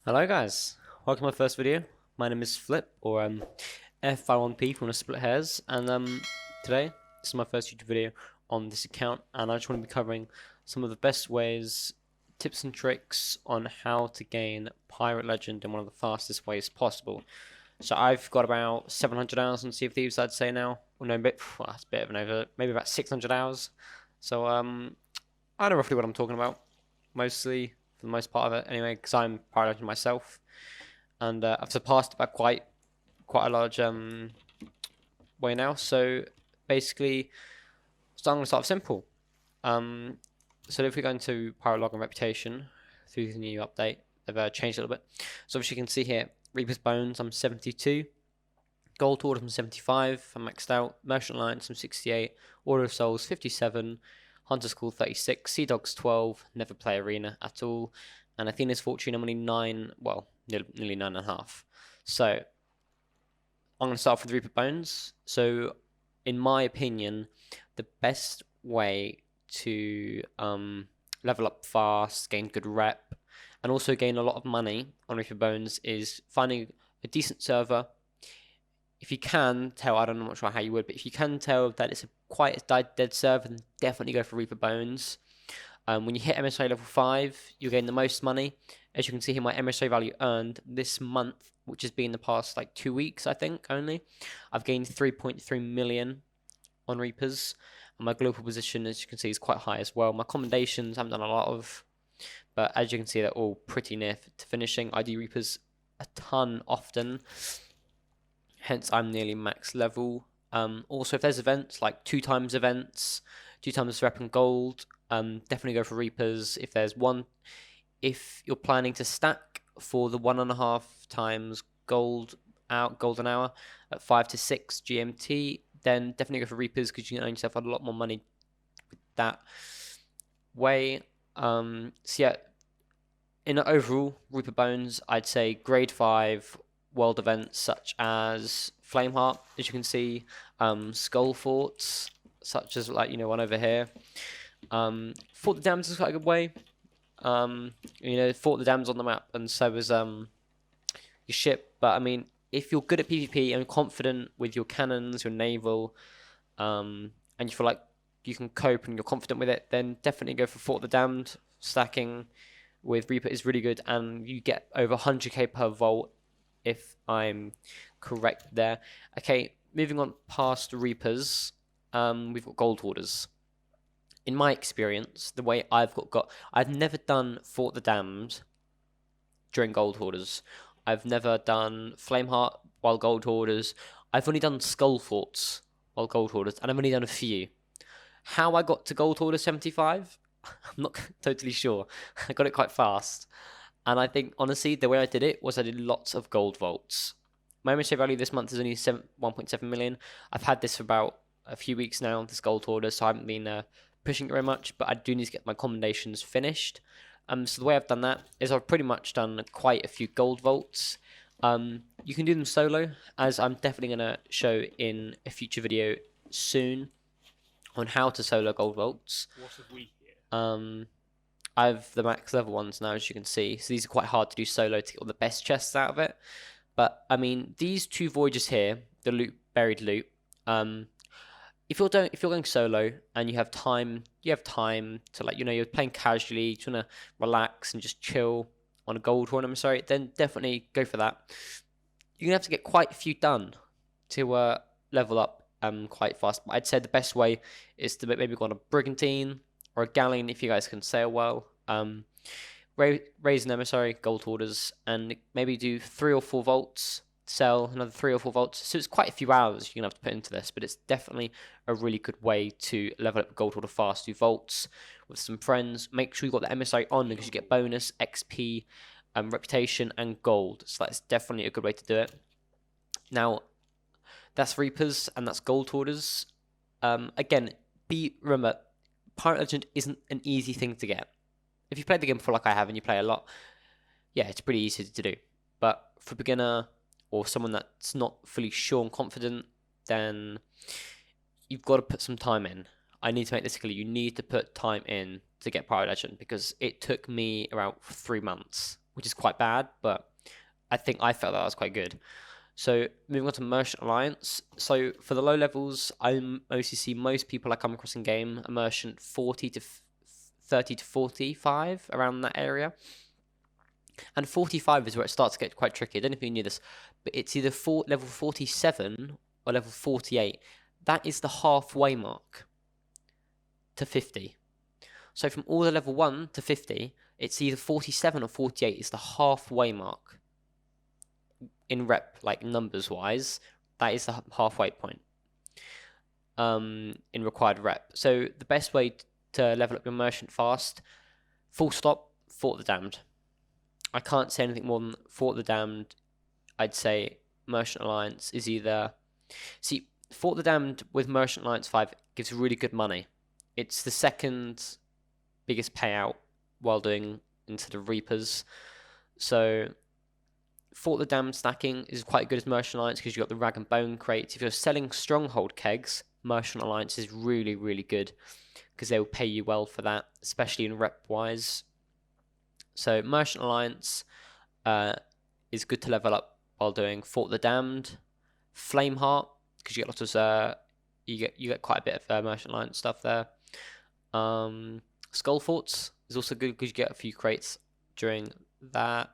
Hello guys, welcome to my first video. My name is Flip, or F51P if you want to split hairs, and today this is my first YouTube video on this account, and I just want to be covering some of the best ways, tips and tricks on how to gain Pirate Legend in one of the fastest ways possible. So I've got about 700 hours on Sea of Thieves, I'd say now. Well, no, well, that's a bit of an over, maybe about 600 hours. So I know roughly what I'm talking about, mostly for the most part of it anyway, because I'm Pirate Legend myself, and I've surpassed it by quite a large way now. So basically, I'm going to start off simple. So if we go into Pirate Log and Reputation through the new update, they've changed a little bit. So obviously you can see here, Reaper's Bones, I'm 72. Gold Hoarders, I'm 75. I'm maxed out. Merchant Alliance, I'm 68. Order of Souls, 57. Hunter's Call, 36. Sea Dogs, 12. Never play Arena at all. And Athena's Fortune, I'm only 9. Well, nearly 9.5. So I'm going to start off with Reaper Bones. So in my opinion, the best way to level up fast, gain good rep, and also gain a lot of money on Reaper Bones is finding a decent server. If you can tell, I'm not sure how you would, but if you can tell that it's quite a dead server, then definitely go for Reaper Bones. When you hit MSA level 5, you gain the most money. As you can see here, my MSA value earned this month, which has been the past like 2 weeks, I think, only. I've gained 3.3 million on Reapers. And my global position, as you can see, is quite high as well. My commendations I haven't done a lot of, but as you can see, they're all pretty near to finishing. I do Reapers a ton often, hence I'm nearly max level. Also, if there's events like 2 times events, 2 times rep and gold, definitely go for Reapers. If you're planning to stack for the 1.5 times golden hour at 5 to 6 GMT, then definitely go for Reapers because you can earn yourself a lot more money with that way. So yeah, in overall, Reaper Bones, I'd say grade 5 world events such as Flameheart, as you can see, Skull Forts, such as one over here. Fort the Dams is quite a good way. Fort the Dams on the map, and so is your ship. But I mean, if you're good at PvP and confident with your cannons, your naval, and you feel like you can cope and you're confident with it, then definitely go for Fort the Damned. Stacking with Reaper is really good, and you get over 100k per vault, if I'm correct there. Okay, moving on past Reapers, we've got Gold Hoarders. In my experience, the way I've never done Fort the Damned during Gold Hoarders. I've never done Flameheart while Gold Hoarders. I've only done Skull Forts while Gold Hoarders, and I've only done a few. How I got to Gold Hoarder 75, I'm not totally sure. I got it quite fast. And I think, honestly, the way I did it was I did lots of gold vaults. My MSA value this month is only 1.7 million. I've had this for about a few weeks now, this gold hoarder, so I haven't been pushing it very much, but I do need to get my commendations finished. So the way I've done that is I've pretty much done quite a few gold vaults. You can do them solo, as I'm definitely going to show in a future video soon on how to solo gold vaults. What have we here? I've the max level ones now, as you can see. So these are quite hard to do solo to get all the best chests out of it. But I mean, these 2 voyages here, the buried loot. If you're going solo and you have time to you're playing casually, you want to relax and just chill on a gold tournament. Sorry, then definitely go for that. You're gonna have to get quite a few done to level up quite fast. But I'd say the best way is to maybe go on a brigantine or a galleon if you guys can sail well. Raise an emissary, gold hoarders, and maybe do 3 or 4 vaults, sell another 3 or 4 vaults. So it's quite a few hours you're going to have to put into this, but it's definitely a really good way to level up gold hoarder fast. Do vaults with some friends. Make sure you got the emissary on because you get bonus, XP, reputation, and gold. So that's definitely a good way to do it. Now, that's Reapers and that's gold hoarders. Again, remember, Pirate Legend isn't an easy thing to get. If you play the game before like I have and you play a lot, yeah, it's pretty easy to do. But for a beginner or someone that's not fully sure and confident, then you've got to put some time in. I need to make this clear. You need to put time in to get Pirate Legend because it took me about 3 months which is quite bad, but I think I felt that was quite good. So moving on to Merchant Alliance. So for the low levels, I mostly see most people I come across in game are Merchant 40 to 30 to 45, around that area. And 45 is where it starts to get quite tricky. I don't know if you knew this, but it's either level 47 or level 48. That is the halfway mark to 50. So from all the level 1 to 50, it's either 47 or 48 is the halfway mark. In rep, like numbers wise, that is the halfway point in required rep. So the best way to level up your merchant fast, full stop, Fort the Damned. I can't say anything more than Fort the Damned. I'd say Merchant Alliance is either... See, Fort the Damned with Merchant Alliance 5 gives really good money. It's the second biggest payout while doing into the Reapers. So Fort the Damned stacking is quite good as Merchant Alliance because you've got the Rag and Bone crates. If you're selling Stronghold kegs, Merchant Alliance is really, really good because they will pay you well for that, especially in rep-wise. So Merchant Alliance is good to level up while doing Fort the Damned, Flameheart, because you get lots of you get quite a bit of Merchant Alliance stuff there. Skull Forts is also good because you get a few crates during that.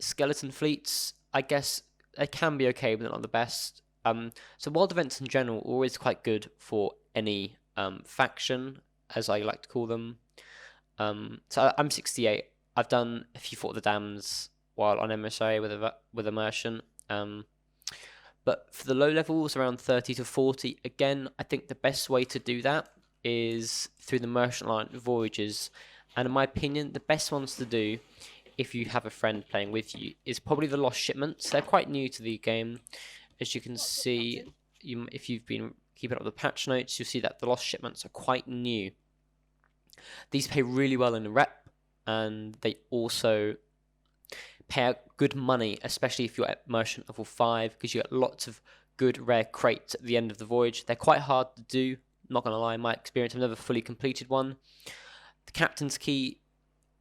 Skeleton fleets, I guess they can be okay, but they're not the best. So world events in general are always quite good for any faction, as I like to call them. So I'm 68. I've done a few Fort of the Dams while on MSA with a merchant. But for the low levels, around 30 to 40, again, I think the best way to do that is through the merchant line voyages. And in my opinion, the best ones to do, if you have a friend playing with you, is probably the Lost Shipments. They're quite new to the game. As you can see, if you've been keeping up with the patch notes, you'll see that the Lost Shipments are quite new. These pay really well in rep, and they also pay out good money, especially if you're at Merchant level 5, because you get lots of good rare crates at the end of the voyage. They're quite hard to do, not going to lie, in my experience, I've never fully completed one. The Captain's Key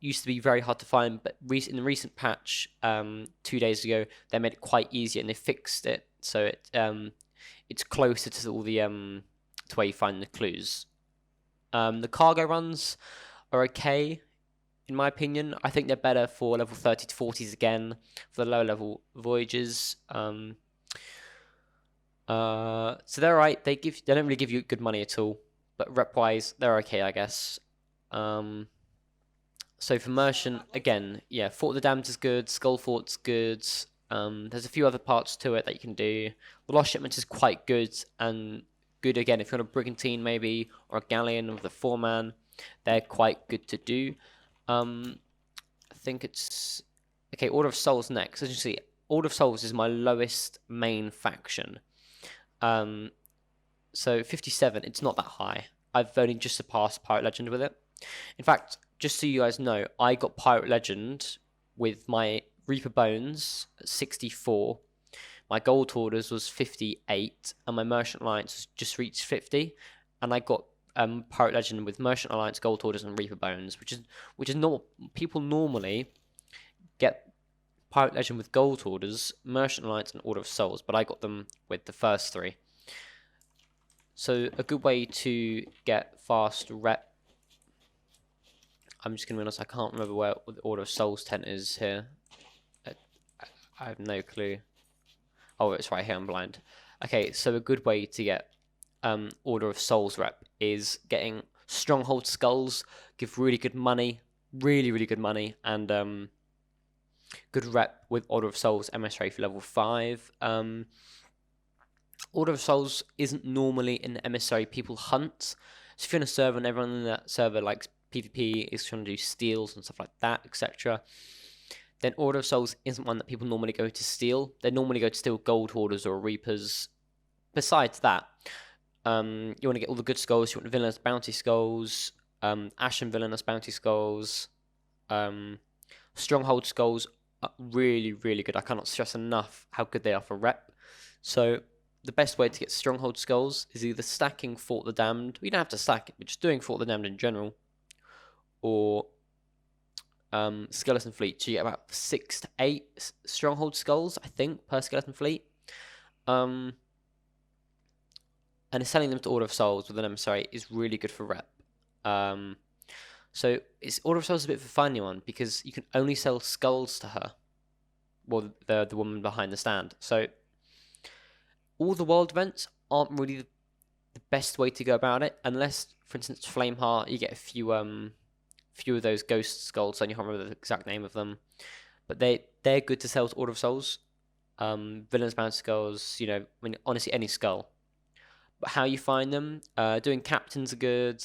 used to be very hard to find, but in the recent patch, 2 days ago, they made it quite easy and they fixed it, so it's closer to all the to where you find the clues. The cargo runs are okay, in my opinion. I think they're better for level 30 to 40s again, for the lower level voyages. So they're alright. They don't really give you good money at all, but rep wise, they're okay, I guess. So for Merchant, again, yeah, Fort of the Damned is good, Skull Fort's good. There's a few other parts to it that you can do. The Lost Shipment is quite good, and good again if you're on a brigantine maybe, or a galleon with the 4-man. They're quite good to do. I think it's... Okay, Order of Souls next. As you see, Order of Souls is my lowest main faction. So 57, it's not that high. I've only just surpassed Pirate Legend with it. In fact, just so you guys know, I got Pirate Legend with my Reaper Bones at 64. My Gold Hoarders was 58, and my Merchant Alliance just reached 50. And I got Pirate Legend with Merchant Alliance, Gold Hoarders, and Reaper Bones, which is not... People normally get Pirate Legend with Gold Hoarders, Merchant Alliance, and Order of Souls, but I got them with the first 3. So a good way to get fast rep... I'm just going to be honest, I can't remember where the Order of Souls tent is here. I have no clue. Oh, it's right here, I'm blind. Okay, so a good way to get Order of Souls rep is getting Stronghold Skulls, give really good money, really, really good money, and good rep with Order of Souls MSRA for level 5. Order of Souls isn't normally an MSRA people hunt, so if you're in a server and everyone in that server likes PvP, is trying to do steals and stuff like that, etc., then Order of Souls isn't one that people normally go to steal. They normally go to steal Gold Hoarders or Reapers. Besides that, you want to get all the good skulls. You want Villainous Bounty Skulls, Ashen Villainous Bounty Skulls, Stronghold Skulls are really, really good. I cannot stress enough how good they are for rep. So the best way to get Stronghold Skulls is either stacking Fort the Damned. You don't have to stack it, but just doing Fort the Damned in general, or skeleton fleet. So you get about 6 to 8 stronghold skulls, I think, per skeleton fleet. And selling them to Order of Souls with an emissary is really good for rep. So it's Order of Souls is a bit of a funny one because you can only sell skulls to her. Well, the woman behind the stand. So all the world events aren't really the best way to go about it, unless, for instance, Flameheart, you get a few of those ghost skulls, and you can't remember the exact name of them, but they're good to sell to Order of Souls. Villains bound skulls, I mean, honestly, any skull. But how you find them? Doing captains are good.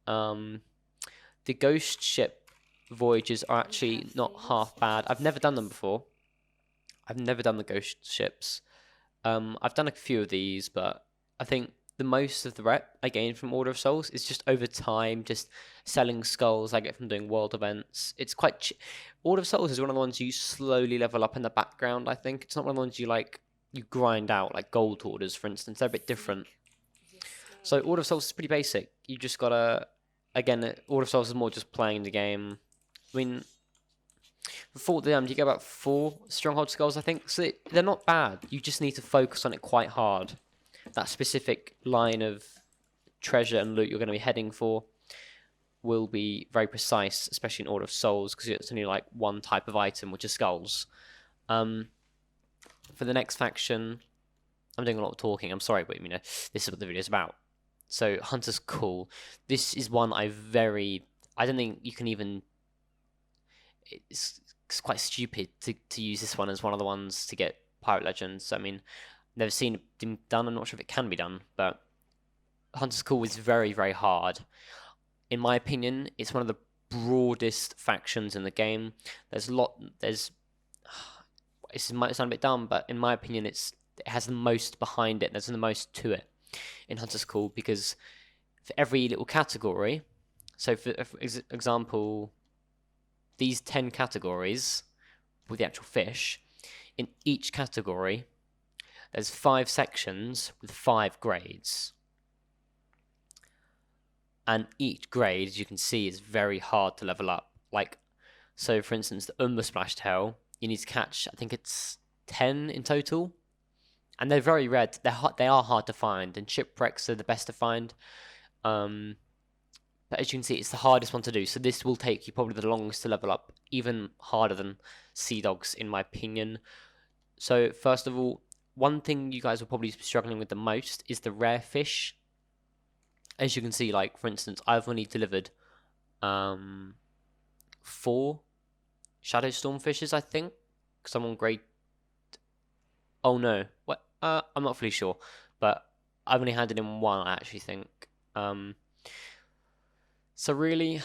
The ghost ship voyages are actually not half bad. I've never done them before. I've never done the ghost ships. I've done a few of these, but I think the most of the rep I gain from Order of Souls is just over time, just selling skulls I get from doing world events. It's quite Order of Souls is one of the ones you slowly level up in the background, I think. It's not one of the ones you grind out, like gold hoarders, for instance. They're a bit different. So Order of Souls is pretty basic. You just gotta, again, Order of Souls is more just playing the game. I mean, for you get about 4 stronghold skulls, I think. So they're not bad. You just need to focus on it quite hard. That specific line of treasure and loot you're going to be heading for will be very precise, especially in Order of Souls, because it's only like one type of item, which is skulls. For the next faction, I'm doing a lot of talking. I'm sorry, but this is what the video is about. So Hunter's Call. This is one I don't think you can even. It's quite stupid to use this one as one of the ones to get Pirate Legends. I mean, never seen it done. I'm not sure if it can be done, but Hunter's Call is very, very hard. In my opinion, it's one of the broadest factions in the game. This might sound a bit dumb, but in my opinion, it has the most behind it. There's the most to it in Hunter's Call, because for every little category, so for example, these 10 categories with the actual fish, in each category, there's 5 sections with 5 grades. And each grade, as you can see, is very hard to level up. So for instance, the Splash Tail, you need to catch, I think it's 10 in total. And they're very rare. They are hard to find, and shipwrecks are the best to find. But as you can see, it's the hardest one to do. So this will take you probably the longest to level up, even harder than Sea Dogs, in my opinion. So first of all, one thing you guys will probably be struggling with the most is the rare fish. As you can see, for instance, I've only delivered 4 Shadow Stormfishes, I think. Because I'm on grade... Oh no. What? I'm not fully sure. But I've only handed in 1, I actually think. So really,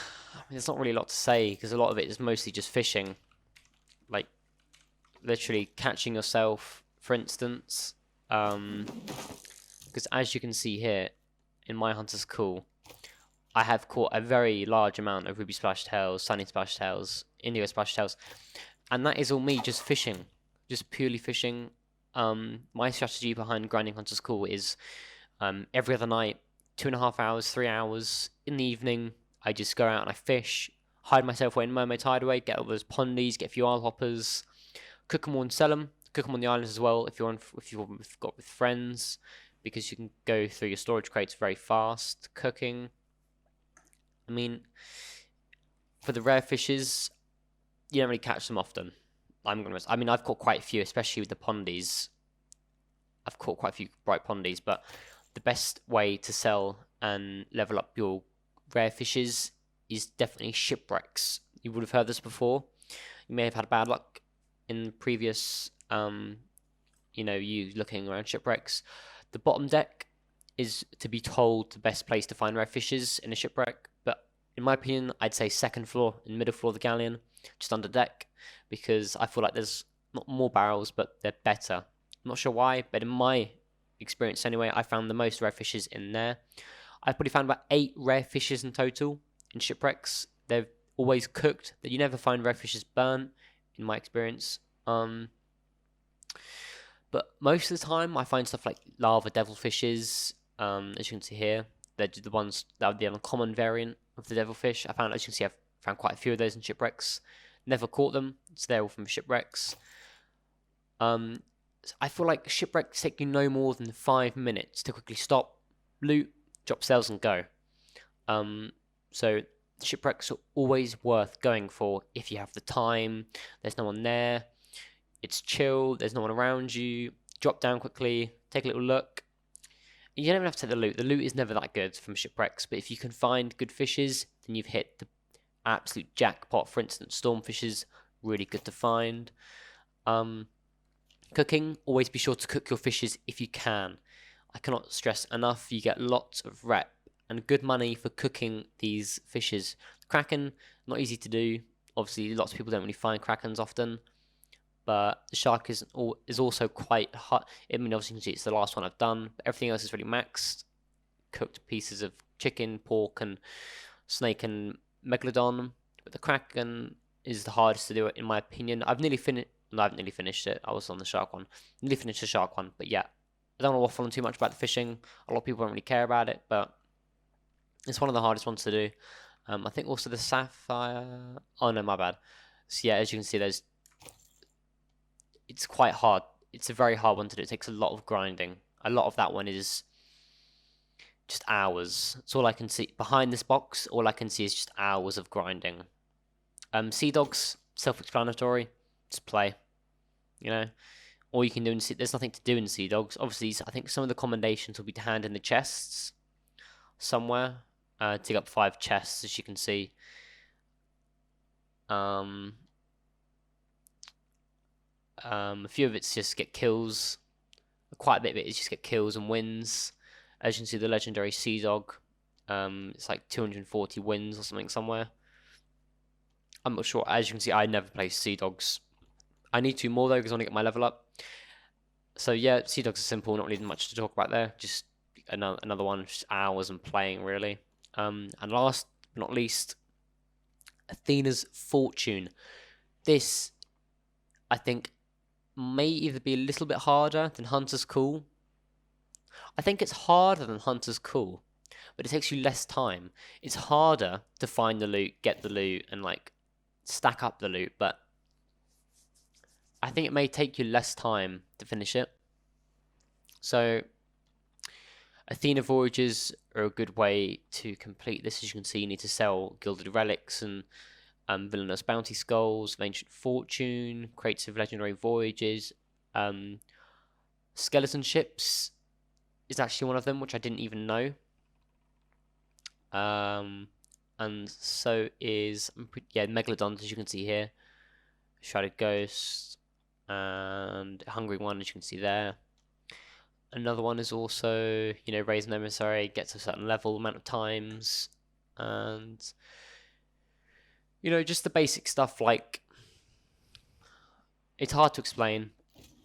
there's not really a lot to say, because a lot of it is mostly just fishing. Literally catching yourself, for instance. Because as you can see here, in my Hunter's Call, I have caught a very large amount of Ruby Splash Tails, Sunny Splash Tails, Indigo Splash Tails. And that is all me just fishing. Just purely fishing. My strategy behind grinding Hunter's Call is every other night, 2.5 hours, 3 hours in the evening, I just go out and I fish, hide myself away in Mermaid Hideaway, get all those pondies, get a few isle hoppers, cook them all and sell them. Cook them on the islands as well if you've got with friends, because you can go through your storage crates very fast cooking. I mean, for the rare fishes, you don't really catch them often. I've caught quite a few, especially with the pondies. I've caught quite a few bright pondies, but the best way to sell and level up your rare fishes is definitely shipwrecks. You would have heard this before. You may have had bad luck in previous, you looking around shipwrecks. The bottom deck is, to be told, the best place to find rare fishes in a shipwreck. But in my opinion, I'd say second floor and middle floor of the galleon, just under deck, because I feel like there's not more barrels, but they're better. I'm not sure why, but in my experience anyway, I found the most rare fishes in there. I've probably found about 8 rare fishes in total in shipwrecks. They're always cooked. You never find rare fishes burnt, in my experience. But most of the time, I find stuff like lava devilfishes. As you can see here, they're the ones that are the uncommon variant of the devilfish. I found, as you can see, I have Found quite a few of those in shipwrecks. Never caught them, so they're all from shipwrecks. I feel like shipwrecks take you no more than 5 minutes to quickly stop, loot, drop sails, and go. So shipwrecks are always worth going for if you have the time. There's no one there. It's chill. There's no one around you. Drop down quickly. Take a little look. You don't even have to take the loot. The loot is never that good from shipwrecks. But if you can find good fishes, then you've hit the absolute jackpot. For instance, stormfishes, really good to find. Cooking, always be sure to cook your fishes if you can. I cannot stress enough, you get lots of rep and good money for cooking these fishes. Kraken, not easy to do. Obviously, lots of people don't really find krakens often. But the shark is also quite hot. I mean, obviously, you can see it's the last one I've done. But everything else is really maxed. Cooked pieces of chicken, pork, and snake and megalodon. But the kraken is the hardest to do, in my opinion. I've nearly finished. No, I haven't nearly finished it. I was on the shark one. Nearly finished the shark one. But yeah, I don't want to waffle on too much about the fishing. A lot of people don't really care about it, but it's one of the hardest ones to do. I think also the sapphire. Oh no, my bad. So yeah, as you can see, it's quite hard. It's a very hard one to do. It takes a lot of grinding. A lot of that one is just hours. That's all I can see. Behind this box, all I can see is just hours of grinding. Sea dogs, self-explanatory. Just play. You know, all you can do in there's nothing to do in Sea Dogs. Obviously, I think some of the commendations will be to hand in the chests somewhere. Dig up 5 chests, as you can see. A few of it's just get kills. Quite a bit of it is just get kills and wins. As you can see, the legendary Sea Dog. It's like 240 wins or something somewhere. I'm not sure. As you can see, I never play Sea Dogs. I need 2 more though because I want to get my level up. So yeah, Sea Dogs are simple, not really much to talk about there. Just another one, just hours and playing really. And last but not least, Athena's Fortune. This, I think, may either be a little bit harder than Hunter's Call. I think it's harder than Hunter's Call, but it takes you less time. It's harder to find the loot, get the loot, and like stack up the loot, but I think it may take you less time to finish it. So, Athena Voyages are a good way to complete this. As you can see, you need to sell Gilded Relics and Villainous Bounty Skulls, Ancient Fortune, Crates of Legendary Voyages. Skeleton Ships is actually one of them, which I didn't even know. And so is, Megalodons, as you can see here. Shrouded Ghost. And Hungry One, as you can see there. Another one is also, raise an emissary, gets a certain level, amount of times, and just the basic stuff. Like, it's hard to explain,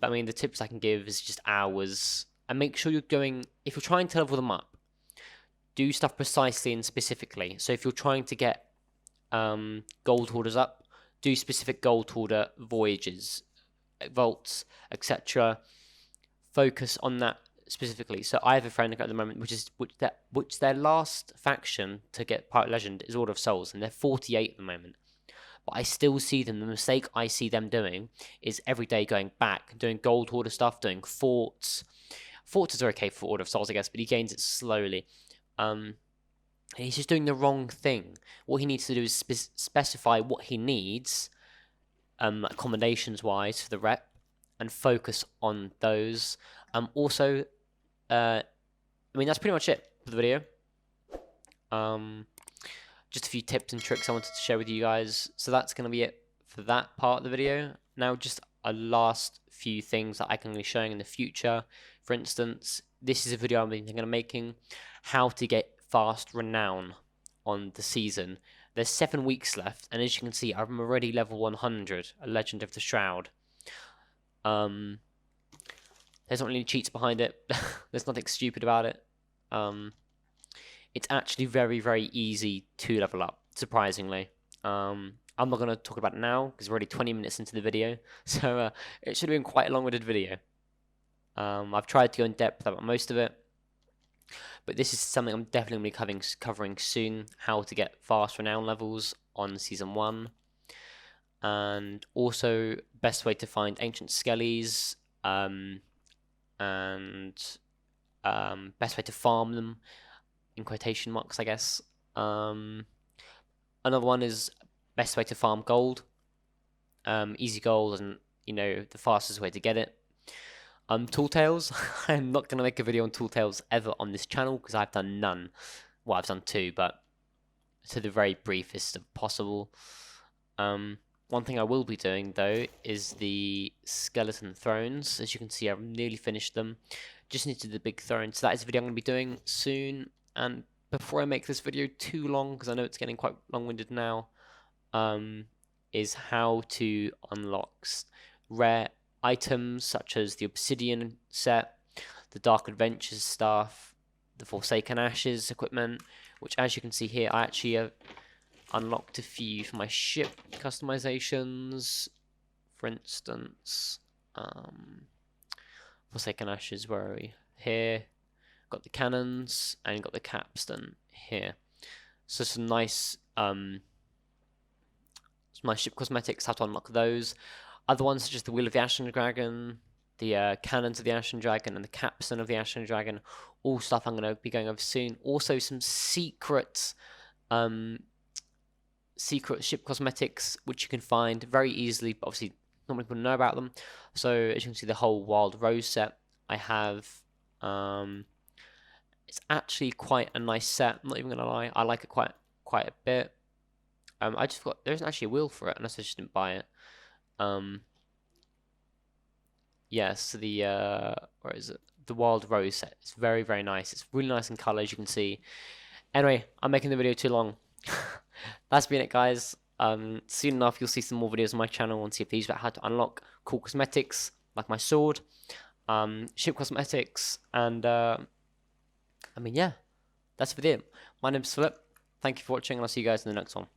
but I mean the tips I can give is just hours. And make sure you're going, if you're trying to level them up, do stuff precisely and specifically. So if you're trying to get gold hoarders up, do specific gold hoarder voyages, vaults, etc. Focus on that specifically. So I have a friend at the moment, which their last faction to get Pirate Legend is Order of Souls, and they're 48 at the moment. But I still see them. The mistake I see them doing is every day going back, doing gold hoarder stuff, doing forts. Forts are okay for Order of Souls, I guess, but he gains it slowly. And he's just doing the wrong thing. What he needs to do is specify what he needs, accommodations wise for the rep, and focus on those. Also, I mean that's pretty much it for the video. Just a few tips and tricks I wanted to share with you guys. So that's going to be it for that part of the video. Now just a last few things that I can be showing in the future. For instance, this is a video I'm thinking of making, how to get fast renown on the season. There's 7 weeks left, and as you can see, I'm already level 100, a Legend of the Shroud. There's not really cheats behind it. There's nothing stupid about it. It's actually very, very easy to level up, surprisingly. I'm not going to talk about it now, because we're already 20 minutes into the video, so it should have been quite a long-winded video. I've tried to go in depth about most of it. but this is something I'm definitely going to be covering soon, how to get fast renown levels on Season 1, and also best way to find ancient skellies, and best way to farm them, in quotation marks, I guess. Another one is best way to farm gold. Easy gold and, the fastest way to get it. Tool tails. I'm not going to make a video on tool tails ever on this channel because I've done none. Well, I've done 2, but to the very briefest of possible. One thing I will be doing, though, is the skeleton thrones. As you can see, I've nearly finished them. Just need to do the big throne. So that is a video I'm going to be doing soon. And before I make this video too long, because I know it's getting quite long-winded now, is how to unlock rare items such as the obsidian set, the dark adventures stuff, the Forsaken Ashes equipment, which, as you can see here, I actually have unlocked a few for my ship customizations. For instance, Forsaken Ashes, where are we? Here. Got the cannons and got the capstan here. So some nice my ship cosmetics, how to unlock those. Other ones such as the Wheel of the Ashen Dragon, the cannons of the Ashen Dragon, and the capstan of the Ashen Dragon. All stuff I'm going to be going over soon. Also some secret ship cosmetics which you can find very easily, but obviously not many people know about them. So as you can see, the whole Wild Rose set I have. It's actually quite a nice set. I'm not even gonna lie, I like it quite a bit. I just forgot there isn't actually a wheel for it, unless I just didn't buy it. Yes, the where is it? The Wild Rose set. It's very, very nice. It's really nice in color, as you can see. Anyway, I'm making the video too long. That's been it, guys. Soon enough, you'll see some more videos on my channel on Sea of Thieves about how to unlock cool cosmetics, like my sword, ship cosmetics, and I mean, yeah, that's the video. My name's Philip. Thank you for watching, and I'll see you guys in the next one.